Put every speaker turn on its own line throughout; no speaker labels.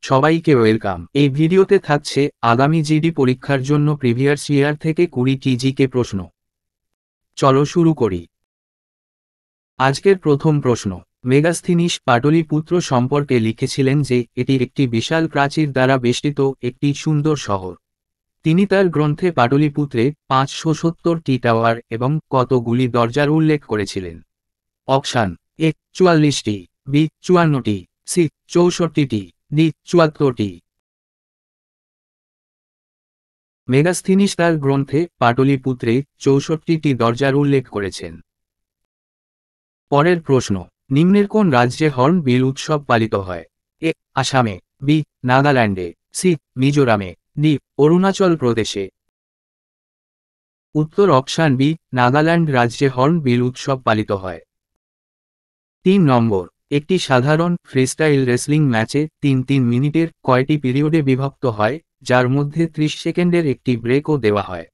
সবাইকে ওয়েলকাম। এই ভিডিওতে থাকছে আগামী জিডি পরীক্ষার জন্য প্রিভিয়াস ইয়ার থেকে 20টি জিকে প্রশ্ন। চলো শুরু করি। আজকের প্রথম প্রশ্ন, মেগাস্থিনিস পাটলিপুত্র সম্পর্কে লিখেছিলেন যে এটি একটি বিশাল প্রাচীর দ্বারা বেষ্টিত একটি সুন্দর শহর। তিনি তার গ্রন্থে পাটলিপুত্রে 570টি টাওয়ার এবং কতগুলি দরজার উল্লেখ করেছিলেন। অপশান: এ 44টি, বি 54টি, সি 64টি, ডি 74টি। মেগাস্থিনিস তার গ্রন্থে পাটলিপুত্রে 64টি দরজার উল্লেখ করেছেন। পরের প্রশ্ন, নিম্নের কোন রাজ্যে হর্নবিল উৎসব পালিত হয়? এ আসামে, বি নাগাল্যান্ডে, সি মিজোরামে, ডি অরুণাচল প্রদেশে। উত্তর অপশান বি, নাগাল্যান্ড রাজ্যে হর্নবিল উৎসব পালিত হয়। 3 নম্বর, একটি সাধারণ ফ্রিস্টাইল রেসলিং ম্যাচে 3 মিনিটের কয়টি পিরিয়ডে বিভক্ত হয়, যার মধ্যে 30 সেকেন্ডের একটি ব্রেকও দেওয়া হয়?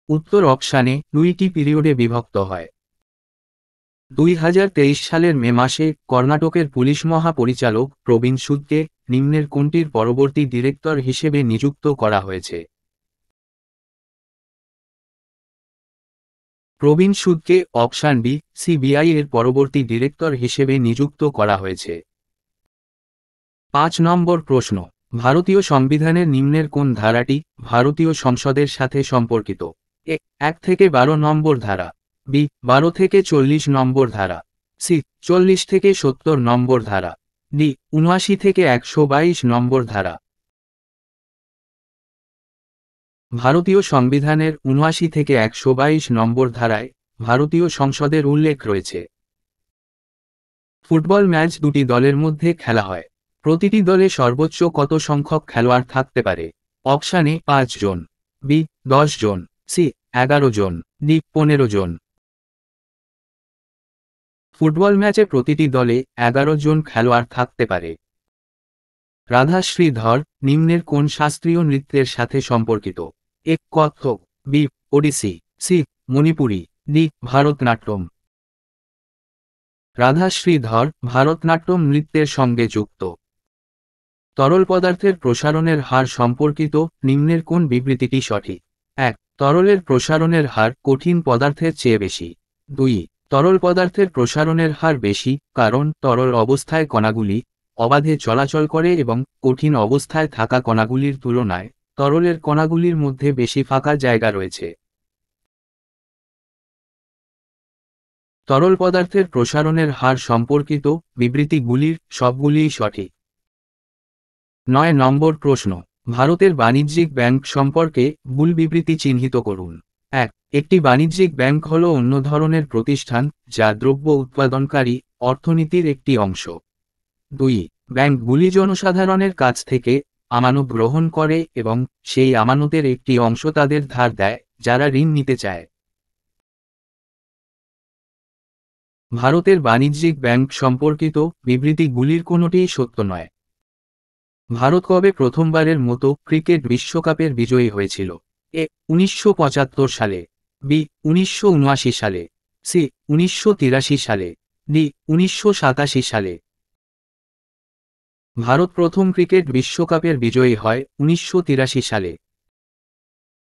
উত্তর অপশানে 2টি পিরিয়ডে বিভক্ত হয়। 2023 সালের মে মাসে কর্ণাটকের পুলিশ মহাপরিচালক প্রবীণ সুদকে নিম্নের কোনটির পরবর্তী ডিরেক্টর হিসেবে নিযুক্ত করা হয়েছে? প্রবীণ সুদকে অপশান বি, সিবিআই এর পরবর্তী ডিরেক্টর হিসেবে নিযুক্ত করা হয়েছে। 5 নম্বর প্রশ্ন, ভারতীয় সংবিধানের নিম্নের কোন ধারাটি ভারতীয় সংসদের সাথে সম্পর্কিত? এ 1 থেকে 12 নম্বর ধারা, বি 12 থেকে 40 নম্বর ধারা, সি 40 থেকে 70 নম্বর ধারা, ডি 79 থেকে 122 নম্বর ধারা। ভারতীয় সংবিধানের 79 থেকে 122 নম্বর ধারায় ভারতীয় সংসদের উল্লেখ রয়েছে। ফুটবল ম্যাচ দুটি দলের মধ্যে খেলা হয়। প্রতিটি দলে সর্বোচ্চ কত সংখ্যক খেলোয়াড় থাকতে পারে? অপশান এ 5 জন, বি 10 জন, সি 11 জন, ডি 15 জন। ফুটবল ম্যাচে প্রতিটি দলে 11 জন খেলোয়াড় থাকতে পারে। রাধাশ্রী ধর নিম্নের কোন শাস্ত্রীয় নৃত্যের সাথে সম্পর্কিত? এ কত্থক, বি ওডিসি, সি মণিপুরী, ডি ভারতনাট্যম। রাধাশ্রী ধর ভারতনাট্যম নৃত্যের সঙ্গে যুক্ত। তরল পদার্থের প্রসারণের হার সম্পর্কিত নিম্নের কোন বিবৃতিটি সঠিক? 1. তরলের প্রসারণের হার কঠিন পদার্থের চেয়ে বেশি। 2. তরল পদার্থের প্রসারণের হার বেশি কারণ তরল অবস্থায় কণাগুলি অবাধে চলাচল করে এবং কঠিন অবস্থায় থাকা কণাগুলির তুলনায় তরলের কণাগুলির মধ্যে বেশি ফাঁকা জায়গা রয়েছে। তরল পদার্থের প্রসারণের হার সম্পর্কিত বিবৃতিগুলির সবগুলিই সঠিক। 9 নম্বর প্রশ্ন, ভারতের বাণিজ্যিক ব্যাংক সম্পর্কে ভুল বিবৃতি চিহ্নিত করুন। 1. একটি বাণিজ্যিক ব্যাংক হল অন্য ধরনের প্রতিষ্ঠান যা দ্রব্য উৎপাদনকারী অর্থনীতির একটি অংশ। 2. ব্যাংকগুলি জনসাধারণের কাছ থেকে আমানত গ্রহণ করে এবং সেই আমানতের একটি অংশ তাদের ধার দেয় যারা ঋণ নিতে চায়। ভারতের বাণিজ্যিক ব্যাংক সম্পর্কিত বিবৃতিগুলির কোনোটিই সত্য নয়। ভারত কবে প্রথমবারের মতো ক্রিকেট বিশ্বকাপের বিজয়ী হয়েছিল? এ 1975 সালে, বি 1979 সালে, সি 1983 সালে, ডি 1987 সালে। ভারত প্রথম ক্রিকেট বিশ্বকাপের বিজয়ী হয় 1983 সালে।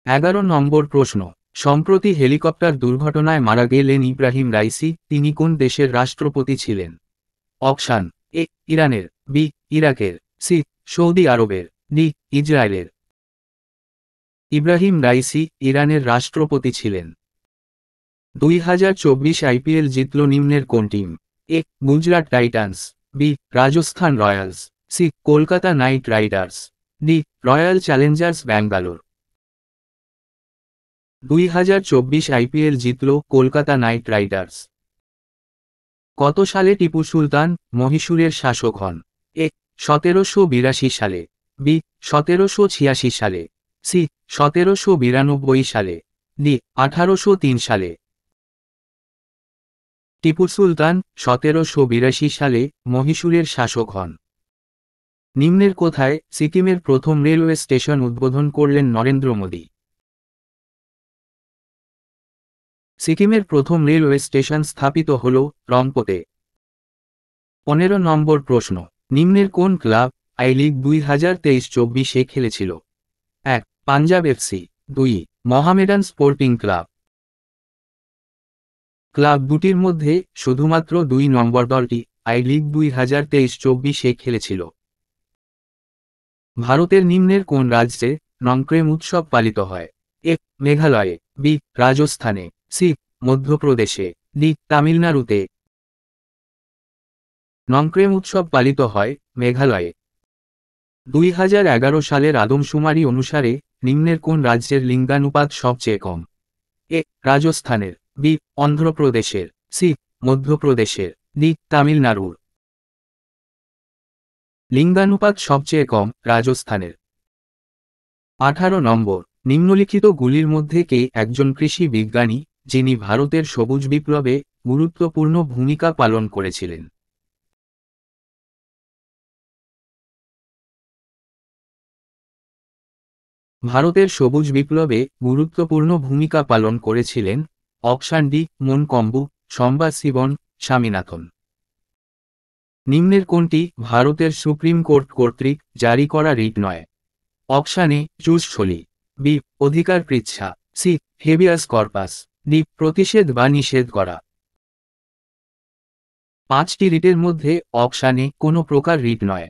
11 নম্বর প্রশ্ন, সম্প্রতি হেলিকপ্টার দুর্ঘটনায় মারা গেলেন ইব্রাহিম রাইসি, তিনি কোন দেশের রাষ্ট্রপতি ছিলেন? অপশান: এ ইরানের, বি ইরাকের, সি সৌদি আরবের, ডি ইসরায়েলের। ইব্রাহিম রাইসি ইরানের রাষ্ট্রপতি ছিলেন। 2024 আইপিএল জিতল নিম্নের কোন team? A Gujarat Titans, B Rajasthan Royals, C Kolkata Knight Riders, D Royal Challengers Bangalore. 2024 IPL জিতল কলকাতা নাইট রাইডার্স। কত সালে টিপু সুলতান মহীশূরের শাসক হন? এ 1782 সালে, বি 1786 সালে, সি 1792 সালে, ডি 1803 সালে। টিপু সুলতান 1782 সালে মহীশূরের শাসক হন। নিম্নের কোথায় সিকিমের প্রথম রেলওয়ে স্টেশন উদ্বোধন করলেন নরেন্দ্র মোদী? সিকিমের প্রথম রেলওয়ে স্টেশন স্থাপিত হল রংপোতে। 15 নম্বর প্রশ্ন, নিম্নের কোন ক্লাব আই লিগ 2023-24 খেলেছিল? 1. Punjab FC. 2. Mohammedan sporting club. Club দুটির মধ্যে শুধুমাত্র 2 নম্বর দলটি আই লিগ 2023-24 খেলেছিল। ভারতের নিম্নের কোন রাজ্যে নংক্রেম উৎসব পালিত হয়? এ. মেঘালয়ে। বি. রাজস্থানে। সি. মধ্যপ্রদেশে। ডি. তামিলনাড়ুতে। নংক্রেম উৎসব পালিত হয় মেঘালয়ে। 2011 সালের আদমশুমারি অনুসারে নিম্নের কোন রাজ্যের লিঙ্গানুপাত সবচেয়ে কম? এ. রাজস্থানের। বি. অন্ধ্রপ্রদেশের। সি. মধ্যপ্রদেশের। ডি. তামিলনাড়ুর। লিঙ্গানুপাত সবচেয়ে কম রাজস্থানের। 18 নম্বর, নিম্নলিখিত গুলির মধ্যে কে একজন কৃষি বিজ্ঞানী যিনি ভারতের সবুজ বিপ্লবে গুরুত্বপূর্ণ ভূমিকা পালন করেছিলেন? ভারতের সবুজ বিপ্লবে গুরুত্বপূর্ণ ভূমিকা পালন করেছিলেন অকশান ডি মোনকম্বু, শম্বাশিবন, স্বামীনাথন। নিম্নের কোনটি ভারতের সুপ্রিম কোর্ট কর্তৃক জারি করা রিট নয়? অপশান এ জুস সলি। বি. অধিকার পৃচ্ছা। সি. Habeas corpus. ডি. প্রতিষেধ বা নিষেধ করা। 5টি রিটের মধ্যে অপশান এ কোনো প্রকার রিট নয়।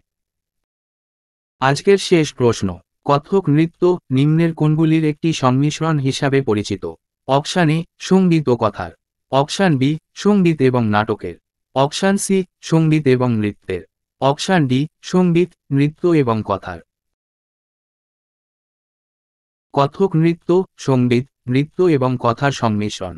আজকের শেষ প্রশ্ন, কত্থক নৃত্য নিম্নের কোনগুলির একটি সংমিশ্রণ হিসাবে পরিচিত? অপশান এ সঙ্গীত ও কথার। অপশান বি সঙ্গীত এবং নাটকের। অপশান সি সঙ্গীত এবং নৃত্যের। অপশান ডি সঙ্গীত, নৃত্য এবং কথার। কত্থক নৃত্য সঙ্গীত, নৃত্য এবং কথার সংমিশ্রণ।